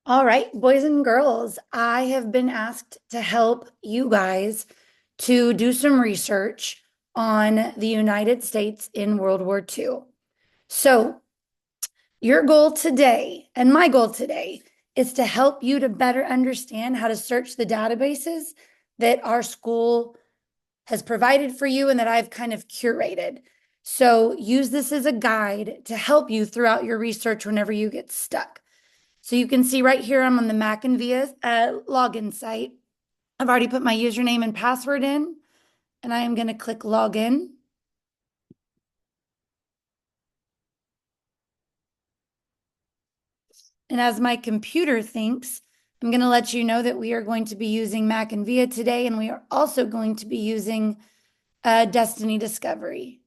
All right, boys and girls, I have been asked to help you guys to do some research on the United States in World War II. So, your goal today, and my goal today, is to help you to better understand how to search the databases that our school has provided for you and that I've kind of curated. So, use this as a guide to help you throughout your research whenever you get stuck. So you can see right here, I'm on the Mac and Via login site. I've already put my username and password in, and I am going to click login. And as my computer thinks, I'm going to let you know that we are going to be using Mac and Via today, and we are also going to be using Destiny Discovery.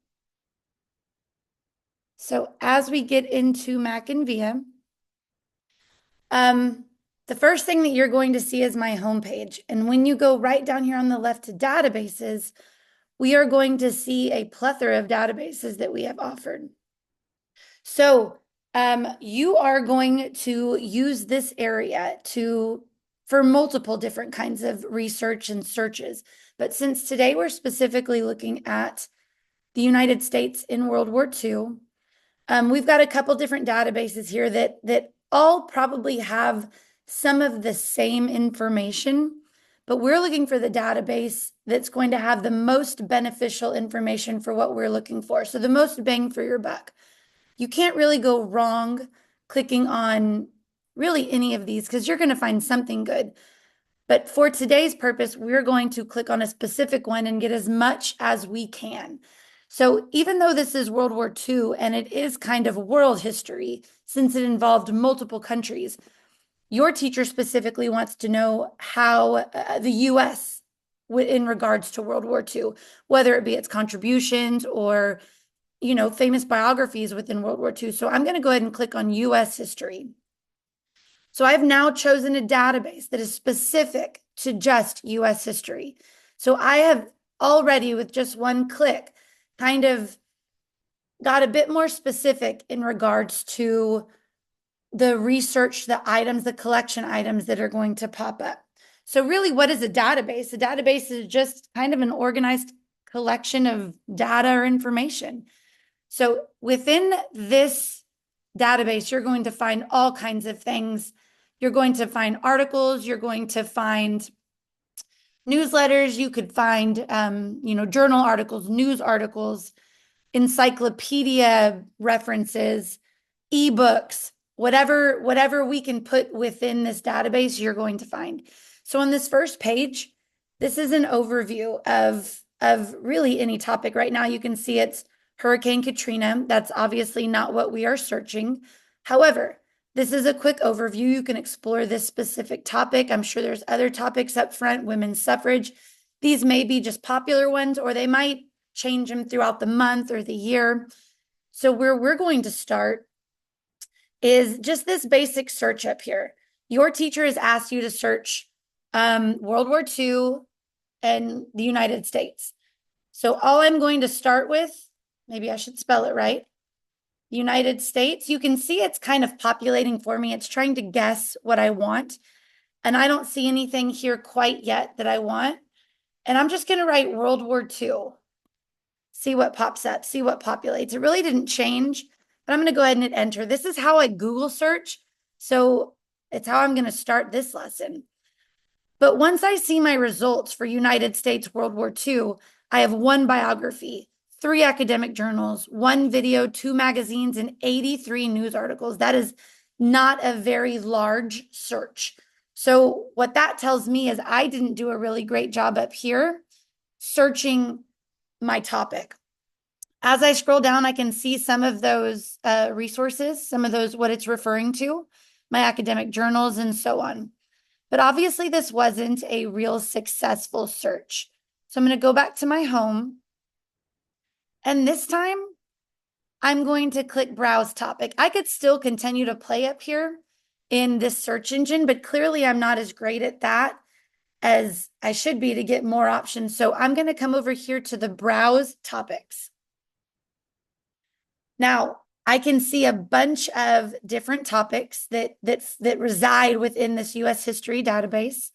So as we get into Mac and Via, the first thing that you're going to see is my homepage. And when you go right down here on the left to databases, we are going to see a plethora of databases that we have offered. So you are going to use this area for multiple different kinds of research and searches. But since today we're specifically looking at the United States in World War II, we've got a couple different databases here that all probably have some of the same information, but we're looking for the database that's going to have the most beneficial information for what we're looking for. So the most bang for your buck. You can't really go wrong clicking on really any of these because you're going to find something good. But for today's purpose, we're going to click on a specific one and get as much as we can. So even though this is World War II and it is kind of world history, since it involved multiple countries, your teacher specifically wants to know how the US in regards to World War II, whether it be its contributions or, famous biographies within World War II. So I'm going to go ahead and click on US history. So I've now chosen a database that is specific to just US history. So I have already, with just one click, kind of got a bit more specific in regards to the research, the items, the collection items that are going to pop up. So really, what is a database? A database is just kind of an organized collection of data or information. So within this database, you're going to find all kinds of things. You're going to find articles, you're going to find newsletters, you could find journal articles, news articles, encyclopedia references, ebooks, whatever we can put within this database, you're going to find. So on this first page, this is an overview of really any topic. Right now, you can see it's Hurricane Katrina. That's obviously not what we are searching. However, this is a quick overview. You can explore this specific topic. I'm sure there's other topics up front, women's suffrage. These may be just popular ones, or they might change them throughout the month or the year. So where we're going to start is just this basic search up here. Your teacher has asked you to search World War II and the United States. So all I'm going to start with, maybe I should spell it right, United States. You can see it's kind of populating for me. It's trying to guess what I want. And I don't see anything here quite yet that I want. And I'm just going to write World War II. See what pops up, see what populates. It really didn't change, but I'm going to go ahead and hit enter. This is how I Google search. So it's how I'm going to start this lesson. But once I see my results for United States World War II, I have one biography, 3 academic journals, 1 video, 2 magazines, and 83 news articles. That is not a very large search. So what that tells me is I didn't do a really great job up here searching my topic. As I scroll down, I can see some of those resources, some of those, what it's referring to, my academic journals and so on. But obviously this wasn't a real successful search. So I'm going to go back to my home. And this time I'm going to click browse topic. I could still continue to play up here in this search engine, but clearly I'm not as great at that as I should be to get more options. So I'm going to come over here to the browse topics. Now, I can see a bunch of different topics that reside within this US history database.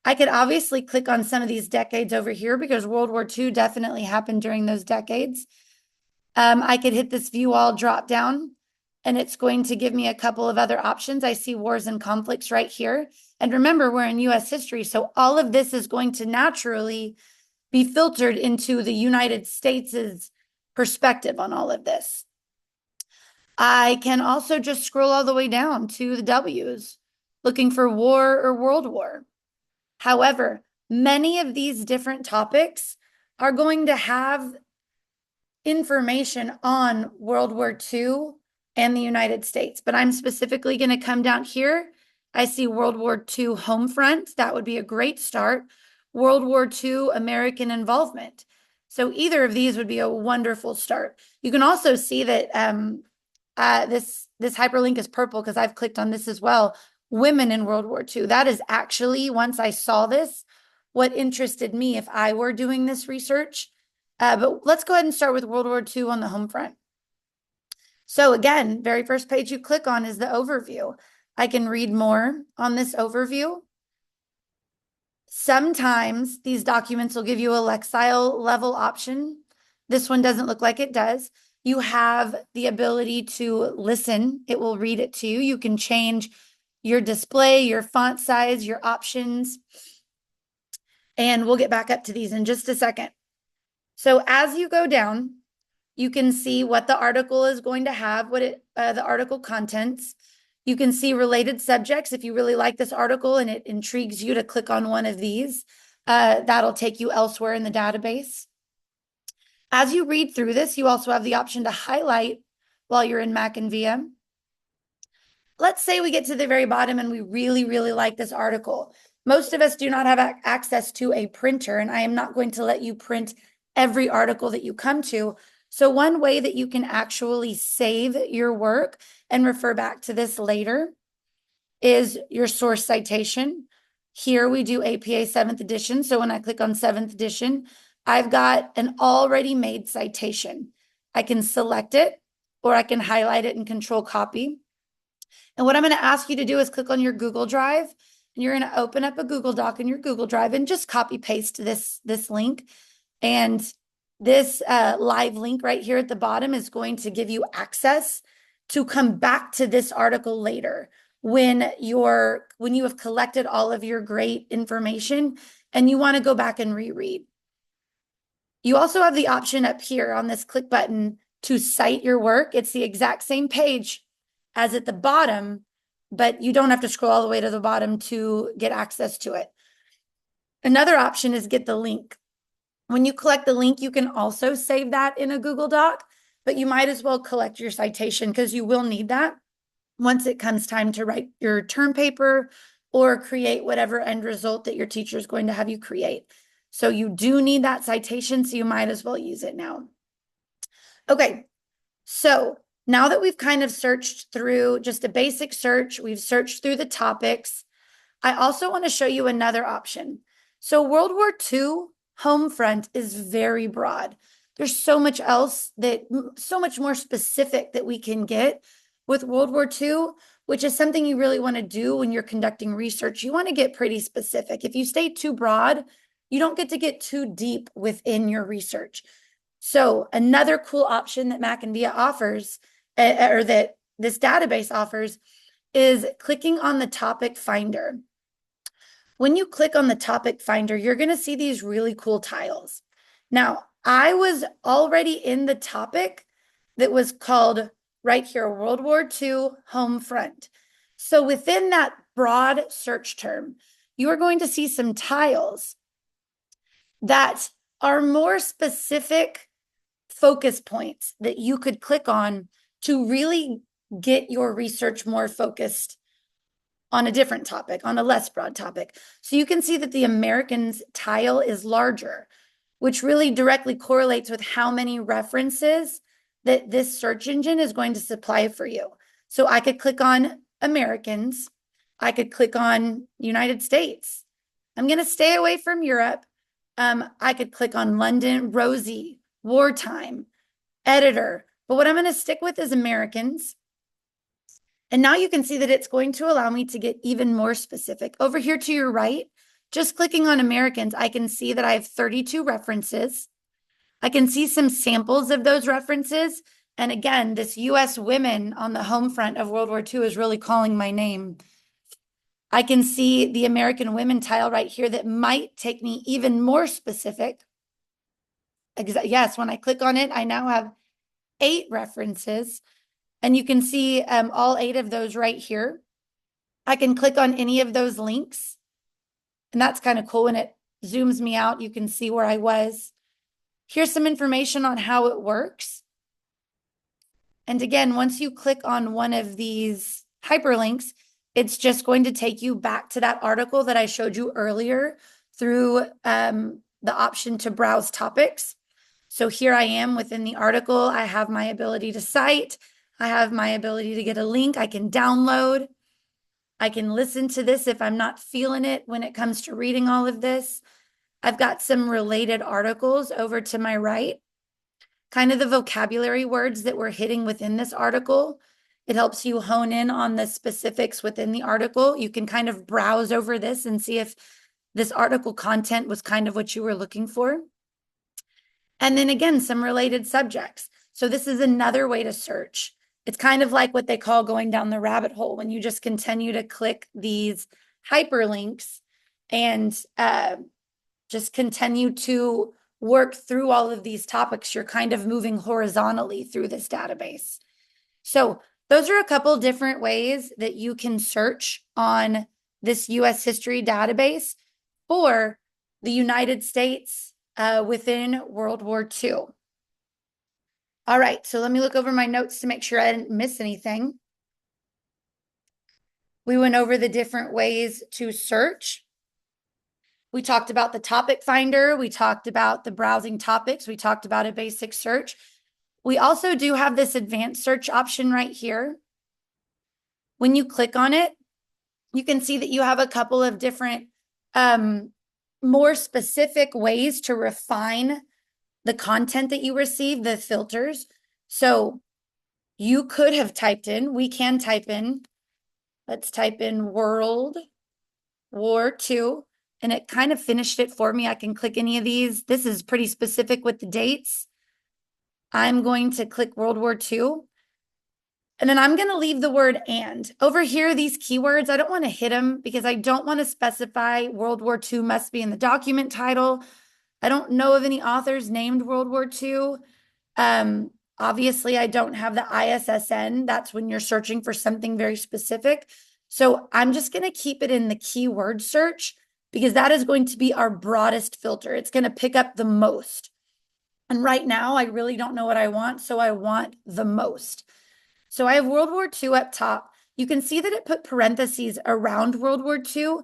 I could obviously click on some of these decades over here because World War II definitely happened during those decades. I could hit this view all drop down and it's going to give me a couple of other options. I see wars and conflicts right here. And remember, we're in US history, so all of this is going to naturally be filtered into the United States' perspective on all of this. I can also just scroll all the way down to the W's, looking for war or World War. However, many of these different topics are going to have information on World War II and the United States, but I'm specifically going to come down here. I see World War II home front. That would be a great start. World War II American involvement. So either of these would be a wonderful start. You can also see that this hyperlink is purple because I've clicked on this as well. Women in World War II. That is actually, once I saw this, what interested me if I were doing this research. But let's go ahead and start with World War II on the home front. So again, very first page you click on is the overview. I can read more on this overview. Sometimes these documents will give you a Lexile level option. This one doesn't look like it does. You have the ability to listen. It will read it to you. You can change your display, your font size, your options. And we'll get back up to these in just a second. So as you go down, you can see what the article is going to have, the article contents. You can see related subjects. If you really like this article and it intrigues you to click on one of these, that'll take you elsewhere in the database. As you read through this, you also have the option to highlight while you're in Mac and VIA. Let's say we get to the very bottom and we really, really like this article. Most of us do not have access to a printer, and I am not going to let you print every article that you come to. So one way that you can actually save your work and refer back to this later is your source citation. Here we do APA 7th edition. So when I click on 7th edition, I've got an already made citation. I can select it or I can highlight it and control copy. And what I'm going to ask you to do is click on your Google Drive, and you're going to open up a Google Doc in your Google Drive and just copy paste this link. And this live link right here at the bottom is going to give you access to come back to this article later when you have collected all of your great information and you want to go back and reread. You also have the option up here on this click button to cite your work. It's the exact same page as at the bottom, but you don't have to scroll all the way to the bottom to get access to it. Another option is get the link. When you collect the link, you can also save that in a Google Doc, but you might as well collect your citation because you will need that once it comes time to write your term paper or create whatever end result that your teacher is going to have you create. So you do need that citation, so you might as well use it now. Okay, so now that we've kind of searched through just a basic search, we've searched through the topics, I also want to show you another option. So World War II home front is very broad. There's so much else so much more specific that we can get with World War II, which is something you really want to do when you're conducting research. You want to get pretty specific. If you stay too broad, you don't get to get too deep within your research. So another cool option that Mac and VIA offers, or that this database offers, is clicking on the topic finder. When you click on the topic finder, you're going to see these really cool tiles. Now, I was already in the topic that was called right here, World War II home front. So within that broad search term, you are going to see some tiles that are more specific focus points that you could click on to really get your research more focused on a different topic, on a less broad topic. So you can see that the Americans tile is larger, which really directly correlates with how many references that this search engine is going to supply for you. So I could click on Americans. I could click on United States. I'm going to stay away from Europe. I could click on London, Rosie, wartime, editor, But what I'm going to stick with is Americans. And now you can see that it's going to allow me to get even more specific. Over here to your right, just clicking on Americans, I can see that I have 32 references. I can see some samples of those references. And again, this US women on the home front of World War II is really calling my name. I can see the American women tile right here that might take me even more specific. Yes, when I click on it, I now have 8 references. And you can see all 8 of those right here. I can click on any of those links. And that's kind of cool. When it zooms me out, you can see where I was. Here's some information on how it works. And again, once you click on one of these hyperlinks, it's just going to take you back to that article that I showed you earlier through the option to browse topics. So here I am within the article. I have my ability to cite. I have my ability to get a link. I can download. I can listen to this if I'm not feeling it when it comes to reading all of this. I've got some related articles over to my right, kind of the vocabulary words that we're hitting within this article. It helps you hone in on the specifics within the article. You can kind of browse over this and see if this article content was kind of what you were looking for. And then again, some related subjects. So this is another way to search. It's kind of like what they call going down the rabbit hole, when you just continue to click these hyperlinks and just continue to work through all of these topics. You're kind of moving horizontally through this database. So those are a couple different ways that you can search on this US history database for the United States within World War II. All right, so let me look over my notes to make sure I didn't miss anything. We went over the different ways to search. We talked about the topic finder. We talked about the browsing topics. We talked about a basic search. We also do have this advanced search option right here. When you click on it, you can see that you have a couple of different more specific ways to refine the content that you receive, the filters. So you could have typed in, we can type in, let's type in World War II, and it kind of finished it for me. I can click any of these. This is pretty specific with the dates. I'm going to click World War II. And then I'm going to leave the word and. Over here, these keywords, I don't want to hit them because I don't want to specify World War II must be in the document title. I don't know of any authors named World War II. Obviously, I don't have the ISSN. That's when you're searching for something very specific. So I'm just going to keep it in the keyword search because that is going to be our broadest filter. It's going to pick up the most. And right now, I really don't know what I want, so I want the most. So I have World War II up top. You can see that it put parentheses around World War II.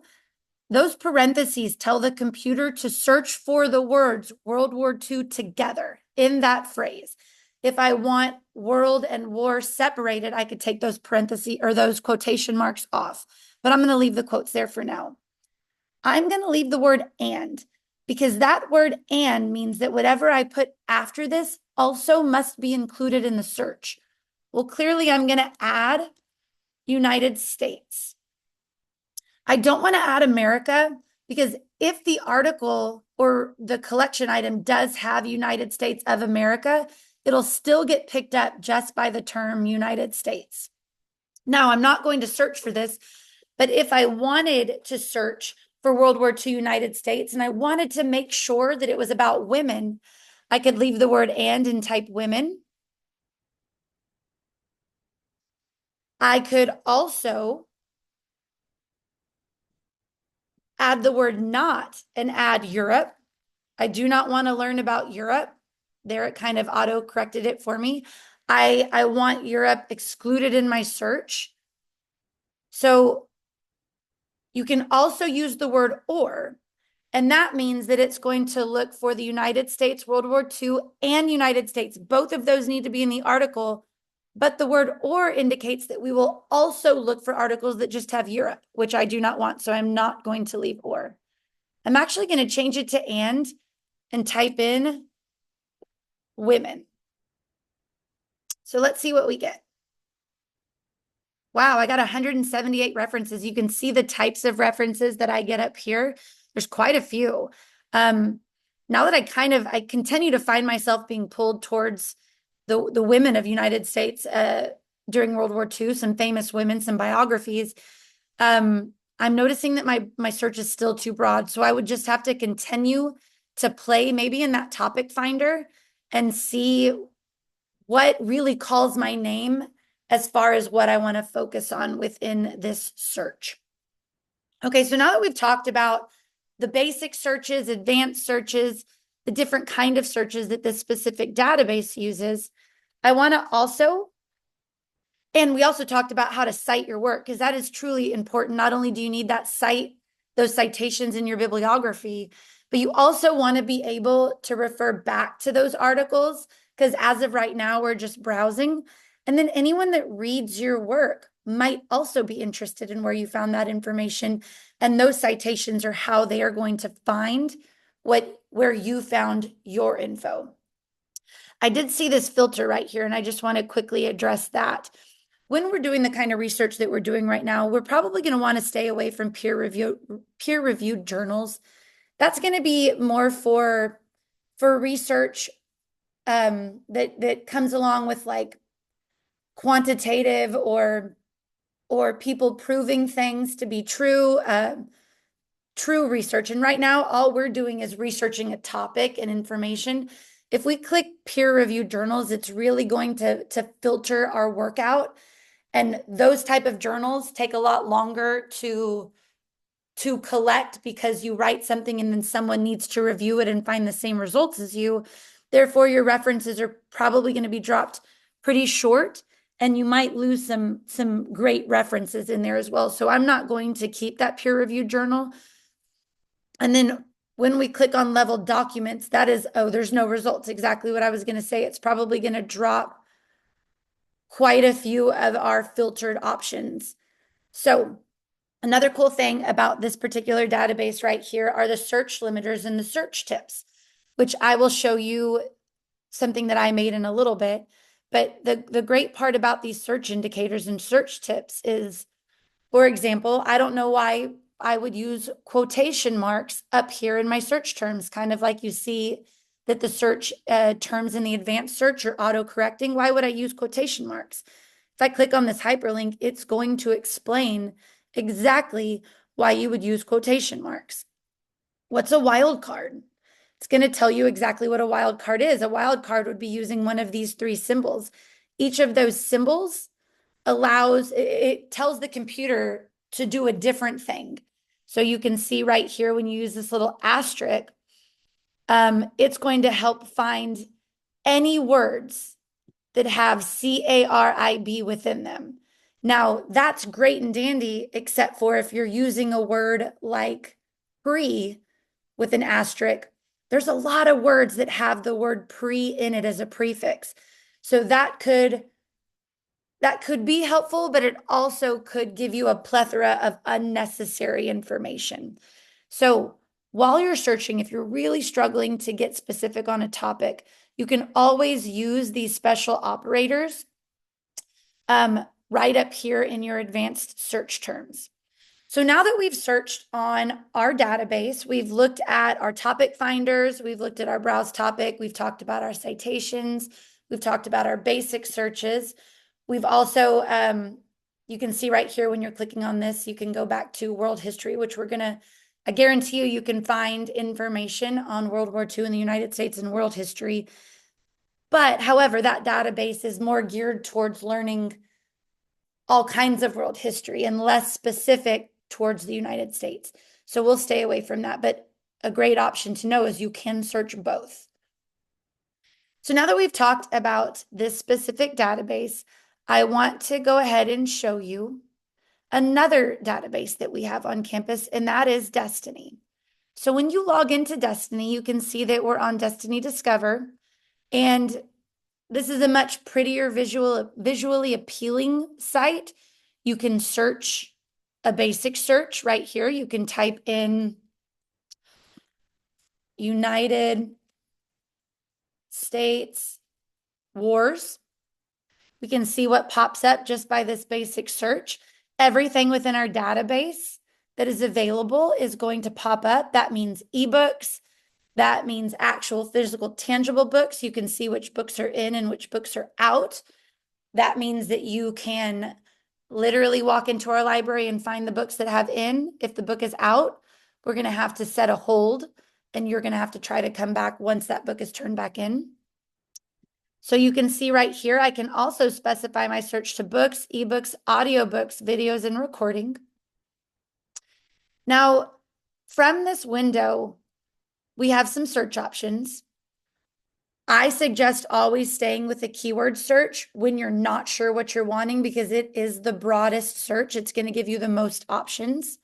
Those parentheses tell the computer to search for the words World War II together in that phrase. If I want world and war separated, I could take those parentheses or those quotation marks off. But I'm going to leave the quotes there for now. I'm going to leave the word and because that word and means that whatever I put after this also must be included in the search. Well, clearly I'm going to add United States. I don't want to add America because if the article or the collection item does have United States of America, it'll still get picked up just by the term United States. Now, I'm not going to search for this, but if I wanted to search for World War II United States and I wanted to make sure that it was about women, I could leave the word and type women. I could also add the word not and add Europe. I do not want to learn about Europe. There it kind of auto corrected it for me. I want Europe excluded in my search. So you can also use the word or, and that means that it's going to look for the United States, World War II, and United States. Both of those need to be in the article, but the word or indicates that we will also look for articles that just have Europe, which I do not want, so I'm not going to leave or. I'm actually going to change it to and type in women. So let's see what we get. Wow, I got 178 references. You can see the types of references that I get up here. There's quite a few. Um, now that I continue to find myself being pulled towards the women of United States during World War II, some famous women, some biographies. I'm noticing that my search is still too broad. So I would just have to continue to play maybe in that topic finder and see what really calls my name as far as what I want to focus on within this search. Okay, so now that we've talked about the basic searches, advanced searches, the different kind of searches that this specific database uses, I want to also, and we also talked about how to cite your work, because that is truly important. Not only do you need that those citations in your bibliography, but you also want to be able to refer back to those articles, because as of right now, we're just browsing. And then anyone that reads your work might also be interested in where you found that information. And those citations are how they are going to find where you found your info. I did see this filter right here, and I just want to quickly address that. When we're doing the kind of research that we're doing right now, we're probably going to want to stay away from peer-reviewed journals. That's going to be more for research that comes along with like quantitative or people proving things to be true, true research. And right now, all we're doing is researching a topic and information. If we click peer-reviewed journals, it's really going to filter our work out. And those type of journals take a lot longer to collect, because you write something and then someone needs to review it and find the same results as you. Therefore, your references are probably going to be dropped pretty short, and you might lose some great references in there as well. So I'm not going to keep that peer-reviewed journal. And then when we click on level documents, that is, oh, there's no results. Exactly what I was going to say. It's probably going to drop quite a few of our filtered options. So another cool thing about this particular database right here are the search limiters and the search tips, which I will show you something that I made in a little bit. But the great part about these search indicators and search tips is, for example, I don't know why I would use quotation marks up here in my search terms, kind of like you see that the search terms in the advanced search are auto-correcting. Why would I use quotation marks? If I click on this hyperlink, it's going to explain exactly why you would use quotation marks. What's a wildcard? It's going to tell you exactly what a wildcard is. A wildcard would be using one of these three symbols. Each of those symbols it tells the computer to do a different thing. So you can see right here when you use this little asterisk, it's going to help find any words that have CARIB within them. Now, that's great and dandy, except for if you're using a word like pre with an asterisk, there's a lot of words that have the word pre in it as a prefix. So that could be helpful, but it also could give you a plethora of unnecessary information. So while you're searching, if you're really struggling to get specific on a topic, you can always use these special operators right up here in your advanced search terms. So now that we've searched on our database, we've looked at our topic finders, we've looked at our browse topic, we've talked about our citations, we've talked about our basic searches. We've also, you can see right here when you're clicking on this, you can go back to world history, which I guarantee you can find information on World War II in the United States and world history. But however, that database is more geared towards learning all kinds of world history and less specific towards the United States. So we'll stay away from that. But a great option to know is you can search both. So now that we've talked about this specific database, I want to go ahead and show you another database that we have on campus, and that is Destiny. So when you log into Destiny, you can see that we're on Destiny Discover, and this is a much prettier visually appealing site. You can search a basic search right here. You can type in United States wars. We can see what pops up just by this basic search. Everything within our database that is available is going to pop up. That means ebooks. That means actual physical, tangible books. You can see which books are in and which books are out. That means that you can literally walk into our library and find the books that have in. If the book is out, we're going to have to set a hold and you're going to have to try to come back once that book is turned back in. So you can see right here, I can also specify my search to books, ebooks, audiobooks, videos, and recording. Now, from this window, we have some search options. I suggest always staying with a keyword search when you're not sure what you're wanting because it is the broadest search. It's going to give you the most options.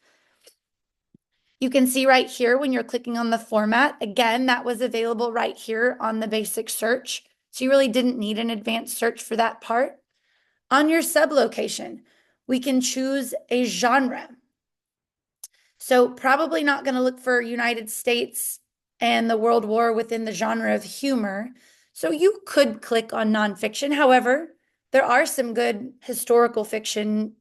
You can see right here when you're clicking on the format, again, that was available right here on the basic search. So you really didn't need an advanced search for that part. On your sublocation, we can choose a genre. So probably not going to look for United States and the World War within the genre of humor. So you could click on nonfiction. However, there are some good historical fiction,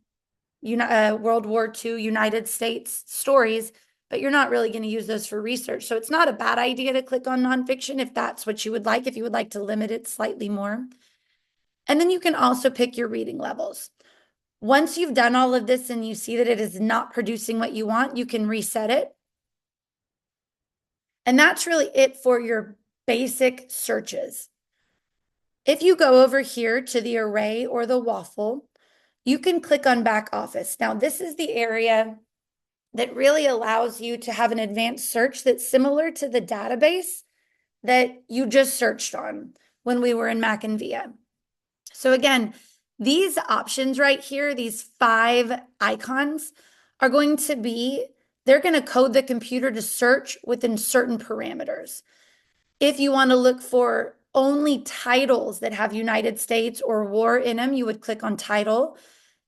World War II, United States stories, but you're not really going to use those for research. So it's not a bad idea to click on nonfiction if that's what you would like, if you would like to limit it slightly more. And then you can also pick your reading levels. Once you've done all of this and you see that it is not producing what you want, you can reset it. And that's really it for your basic searches. If you go over here to the array or the waffle, you can click on back office. Now, this is the area that really allows you to have an advanced search that's similar to the database that you just searched on when we were in Mac and VIA. So again, these options right here, these 5 icons are going to be, they're going to code the computer to search within certain parameters. If you want to look for only titles that have United States or war in them, you would click on title.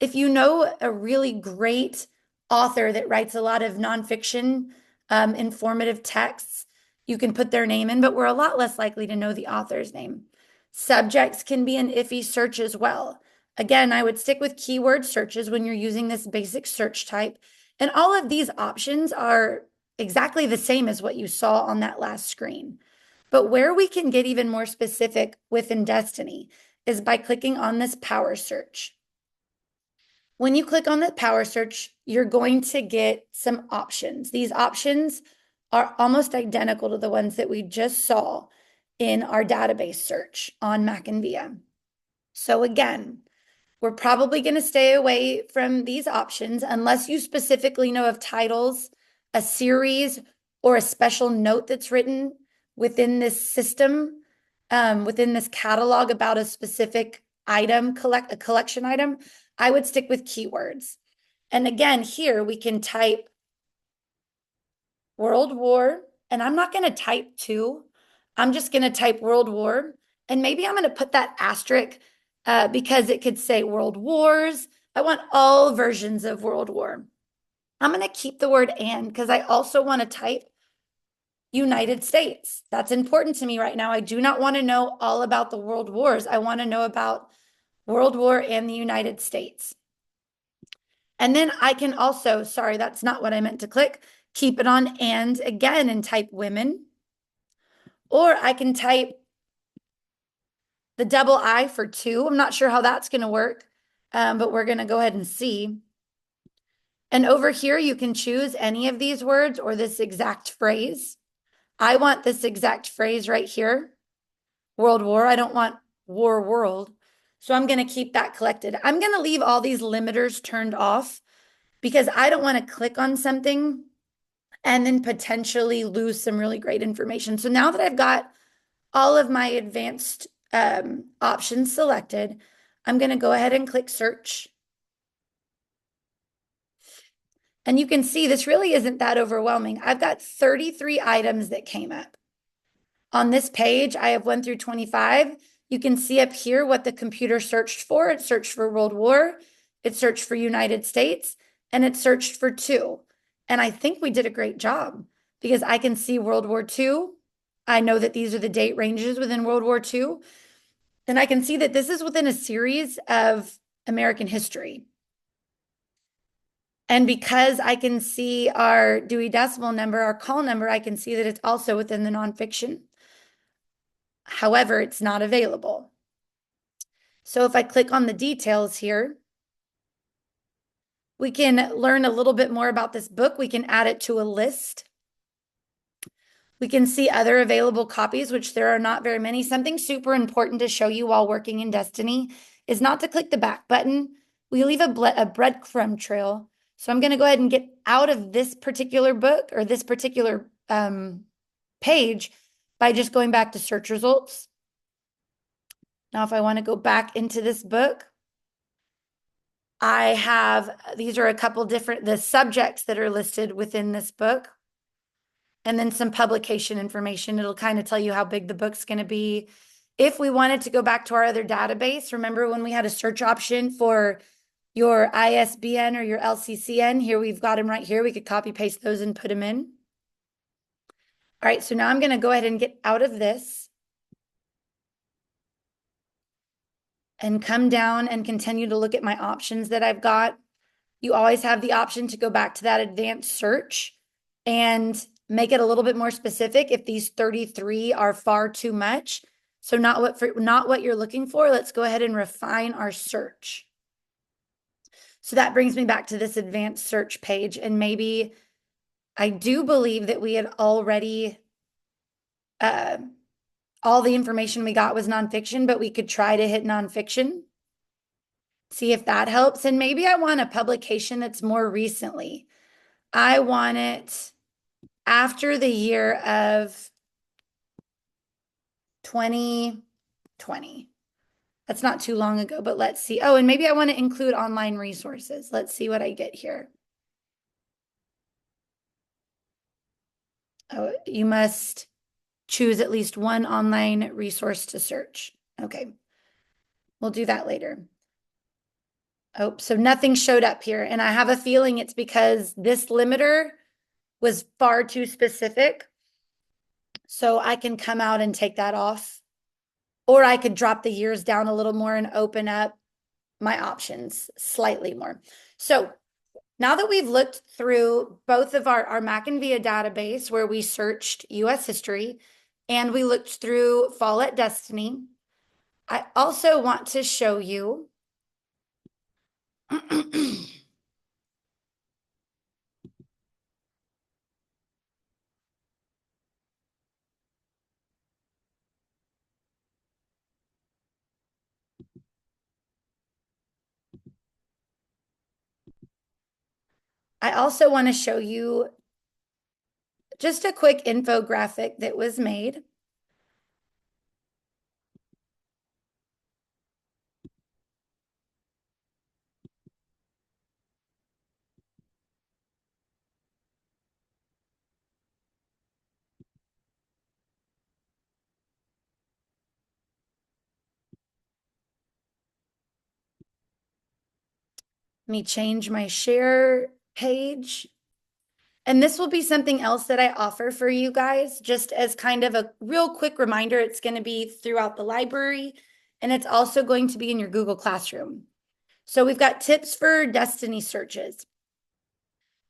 If you know a really great author that writes a lot of nonfiction, informative texts, you can put their name in, but we're a lot less likely to know the author's name. Subjects can be an iffy search as well. Again, I would stick with keyword searches when you're using this basic search type. And all of these options are exactly the same as what you saw on that last screen. But where we can get even more specific within Destiny is by clicking on this power search. When you click on the power search, you're going to get some options. These options are almost identical to the ones that we just saw in our database search on Mac and VIA. So again, we're probably going to stay away from these options unless you specifically know of titles, a series, or a special note that's written within this system, within this catalog about a specific item, a collection item. I would stick with keywords. And again, here we can type World War, and I'm not going to type 2. I'm just going to type World War. And maybe I'm going to put that asterisk because it could say World Wars. I want all versions of World War. I'm going to keep the word and because I also want to type United States. That's important to me right now. I do not want to know all about the World Wars. I want to know about World War and the United States. And then I can also, sorry, that's not what I meant to click, keep it on and again and type women. Or I can type the double I for 2. I'm not sure how that's going to work, but we're going to go ahead and see. And over here, you can choose any of these words or this exact phrase. I want this exact phrase right here, World War. I don't want war world. So I'm going to keep that collected. I'm going to leave all these limiters turned off because I don't want to click on something and then potentially lose some really great information. So now that I've got all of my advanced options selected, I'm going to go ahead and click search. And you can see this really isn't that overwhelming. I've got 33 items that came up. On this page, I have 1 through 25. You can see up here what the computer searched for. It searched for World War, it searched for United States, and it searched for 2. And I think we did a great job because I can see World War II. I know that these are the date ranges within World War II. And I can see that this is within a series of American history. And because I can see our Dewey Decimal number, our call number, I can see that it's also within the nonfiction. However, it's not available. So if I click on the details here, we can learn a little bit more about this book. We can add it to a list. We can see other available copies, which there are not very many. Something super important to show you while working in Destiny is not to click the back button. We leave a breadcrumb trail. So I'm going to go ahead and get out of this particular book or this particular page by just going back to search results. Now, if I want to go back into this book, I have, these are a couple different, the subjects that are listed within this book, and then some publication information. It'll kind of tell you how big the book's going to be. If we wanted to go back to our other database, remember when we had a search option for your ISBN or your LCCN? Here we've got them right here. We could copy paste those and put them in. All right, so now I'm going to go ahead and get out of this and come down and continue to look at my options that I've got. You always have the option to go back to that advanced search and make it a little bit more specific if these 33 are far too much. So not what you're looking for. Let's go ahead and refine our search. So that brings me back to this advanced search page. And maybe I do believe that we had already, all the information we got was nonfiction, but we could try to hit nonfiction. See if that helps. And maybe I want a publication that's more recently. I want it after the year of 2020. That's not too long ago, but let's see. Oh, and maybe I want to include online resources. Let's see what I get here. Oh, you must choose at least one online resource to search. Okay, we'll do that later. Oh, so nothing showed up here. And I have a feeling it's because this limiter was far too specific. So I can come out and take that off. Or I could drop the years down a little more and open up my options slightly more. So now that we've looked through both of our Mac and Via database where we searched US history and we looked through Fall at Destiny, I also want to show you I also want to show you just a quick infographic that was made. Let me change my share page. And this will be something else that I offer for you guys, just as kind of a real quick reminder. It's going to be throughout the library, and it's also going to be in your Google Classroom. So we've got tips for Destiny searches.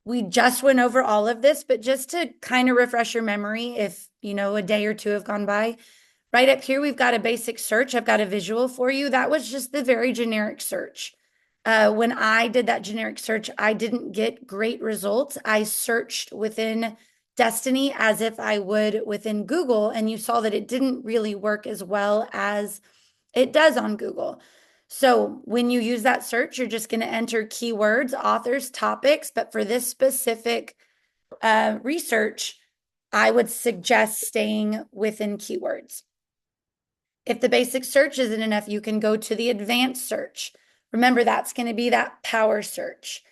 We just went over all of this, but just to kind of refresh your memory, if a day or two have gone by, right up here, we've got a basic search. I've got a visual for you. That was just the very generic search. When I did that generic search, I didn't get great results. I searched within Destiny as if I would within Google, and you saw that it didn't really work as well as it does on Google. So when you use that search, you're just going to enter keywords, authors, topics, but for this specific research, I would suggest staying within keywords. If the basic search isn't enough, you can go to the advanced search. Remember, that's going to be that power search.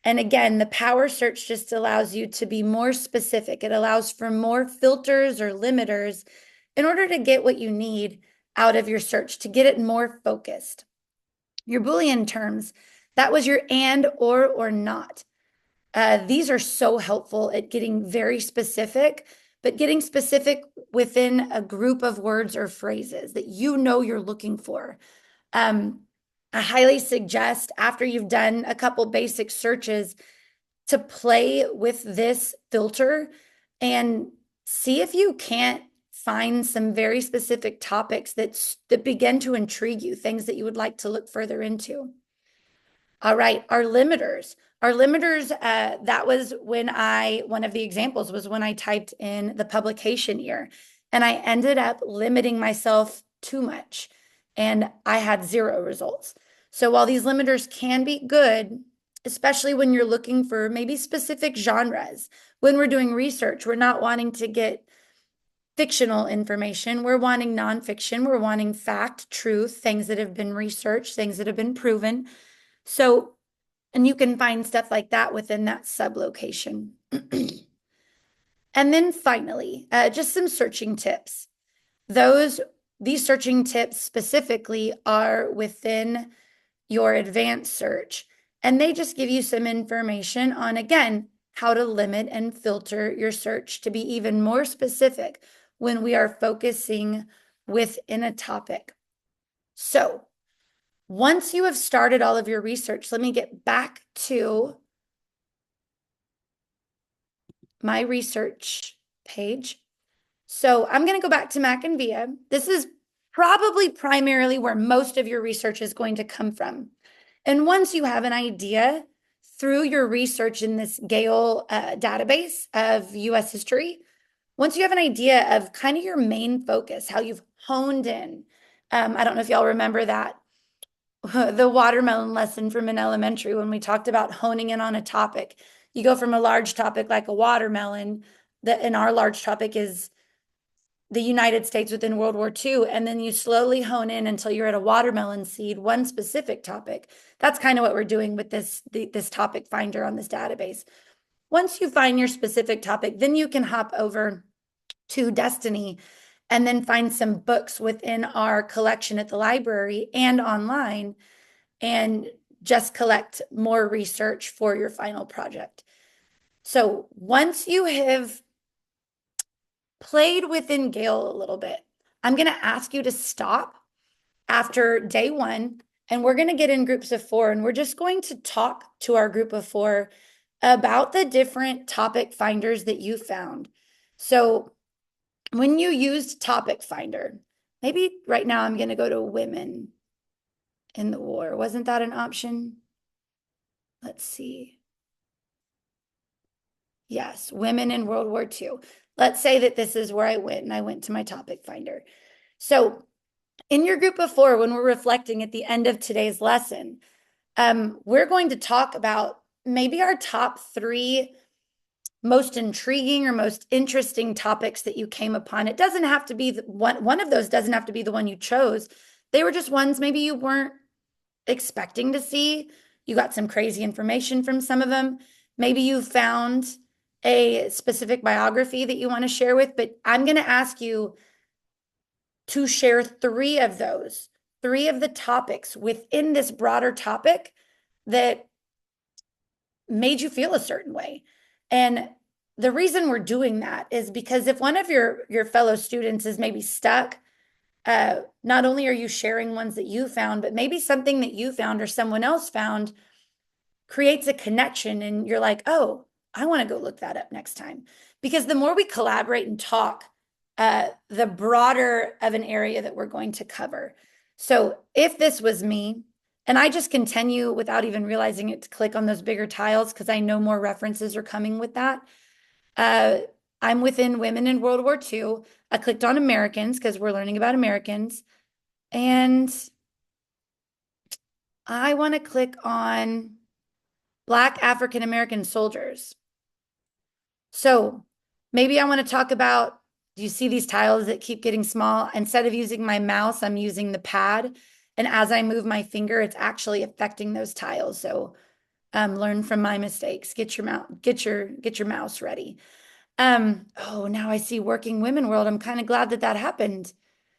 And again, the power search just allows you to be more specific. It allows for more filters or limiters in order to get what you need out of your search, to get it more focused. Your Boolean terms, that was your and, or not. These are so helpful at getting very specific, but getting specific within a group of words or phrases that you know you're looking for. Um, I highly suggest after you've done a couple basic searches to play with this filter and see if you can't find some very specific topics that begin to intrigue you, things that you would like to look further into. All right, our limiters. Our limiters, that was one of the examples was when I typed in the publication year, and I ended up limiting myself too much, and I had zero results. So while these limiters can be good, especially when you're looking for maybe specific genres, when we're doing research, we're not wanting to get fictional information. We're wanting nonfiction. We're wanting fact, truth, things that have been researched, things that have been proven. So, and you can find stuff like that within that sublocation. And then finally, just some searching tips. These searching tips specifically are within your advanced search, and they just give you some information on, again, how to limit and filter your search to be even more specific when we are focusing within a topic. So once you have started all of your research, let me get back to my research page. So I'm going to go back to Mac and VIA. This is probably primarily where most of your research is going to come from. And once you have an idea through your research in this Gale database of US history, once you have an idea of kind of your main focus, how you've honed in, I don't know if y'all remember that, the watermelon lesson from in elementary when we talked about honing in on a topic. You go from a large topic like a watermelon, and our large topic is the United States within World War II, and then you slowly hone in until you're at a watermelon seed, one specific topic. That's kind of what we're doing with this topic finder on this database. Once you find your specific topic, then you can hop over to Destiny and then find some books within our collection at the library and online and just collect more research for your final project. So once you have played within Gale a little bit, I'm going to ask you to stop after day one, and we're going to get in groups of 4, and we're just going to talk to our group of 4 about the different topic finders that you found. So when you used topic finder, maybe right now I'm going to go to women in the war. Wasn't that an option? Let's see. Yes, women in World War II. Let's say that this is where I went, and I went to my topic finder. So in your group of 4, when we're reflecting at the end of today's lesson, we're going to talk about maybe our top 3 most intriguing or most interesting topics that you came upon. It doesn't have to be one of those doesn't have to be the one you chose. They were just ones maybe you weren't expecting to see. You got some crazy information from some of them. Maybe you found a specific biography that you want to share with, but I'm going to ask you to share 3 of those, 3 of the topics within this broader topic that made you feel a certain way. And the reason we're doing that is because if one of your fellow students is maybe stuck, not only are you sharing ones that you found, but maybe something that you found or someone else found creates a connection, and you're like, oh, I want to go look that up next time. Because the more we collaborate and talk, the broader of an area that we're going to cover. So if this was me, and I just continue without even realizing it to click on those bigger tiles because I know more references are coming with that. I'm within women in World War II. I clicked on Americans because we're learning about Americans. And I want to click on Black African American soldiers. So maybe I want to talk about, do you see these tiles that keep getting small? Instead of using my mouse, I'm using the pad. And as I move my finger, it's actually affecting those tiles. So learn from my mistakes. Get your mouse ready. Oh, now I see Working Women World. I'm kind of glad that happened.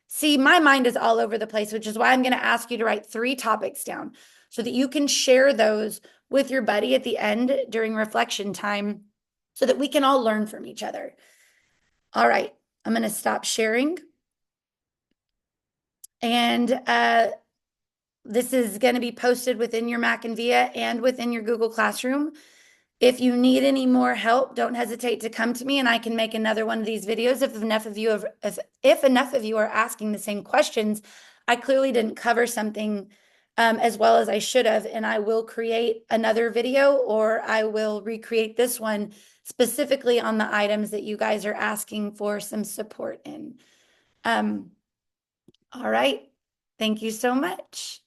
See, my mind is all over the place, which is why I'm going to ask you to write 3 topics down so that you can share those with your buddy at the end during reflection time so that we can all learn from each other. All right, I'm going to stop sharing. And this is going to be posted within your Mac and VIA and within your Google Classroom. If you need any more help, don't hesitate to come to me and I can make another one of these videos. If enough of you are asking the same questions, I clearly didn't cover something as well as I should have, and I will create another video or I will recreate this one specifically on the items that you guys are asking for some support in. All right. Thank you so much.